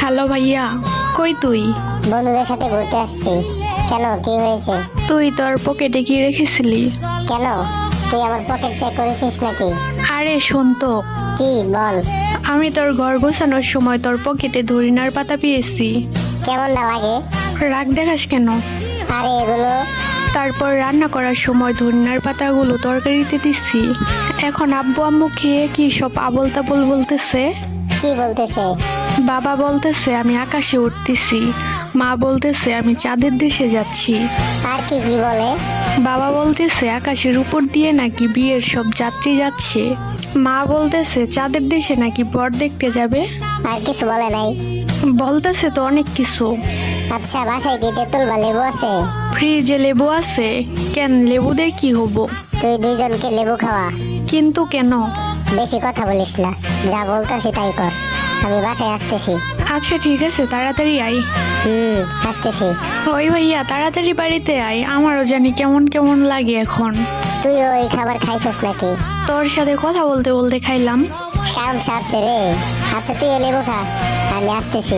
Hello ভাইয়া, কই তুই? বন্ধুদের সাথে ঘুরতে আসছি। কেন, কি হয়েছে? তুই তোর পকেটে কি রেখেছিলি? কেন, তুই আমার পকেট চেক করেছিস নাকি? আরে শোন তো, কি বল। আমি তোর ঘর গোছানোর সময় তোর পকেটে ধরিনার পাতা পেয়েছি। কেমন না লাগে? রাগ দেখাস কেন? আরে এগুলো তারপর রান্না করার সময় ধনিয়ার পাতাগুলো তরকারিতে দিচ্ছি। এখন আব্বু আম্মু খেয়ে কি সব আবোল তাবোল বলতেছে। কি বলতেছে? বাবা বলতেছে আমি আকাশে উঠতেছি, মা বলতেছে আমি চাঁদের দেশে যাচ্ছি। আর কি কি বলে? বাবা বলতেছে আকাশের উপর দিয়ে নাকি বিয়ের সব যাত্রী যাচ্ছে, মা বলতেছে চাঁদের দেশে নাকি বর দেখতে যাবে। আর কিছু বলে নাই? বলতেছে তো অনেক কিছু। আচ্ছা, বাসায় কি তেঁতুল বা লেবু আছে? ফ্রিজে লেবু আছে। কেন, লেবু দিয়ে কি হবো? তুই দুইজনকে লেবু খাওয়া। কিন্তু কেন? বেশি কথা বলিস না, যা বলতেছি তাই কর। আমি বাসায় আসতেছি। আচ্ছা ঠিক আছে, তাড়াতাড়ি আয়। আসতেছি। ওই ভাইয়া, তাড়াতাড়ি বাড়িতে আয়, আমারও জানি কেমন কেমন লাগে এখন। তুই ওই খাবার খাইছস নাকি? তোর সাথে কথা বলতে বলতে খাইলাম। কাম সারছে রে। আচ্ছা তুই লেবু খা, আমি আসতেছি।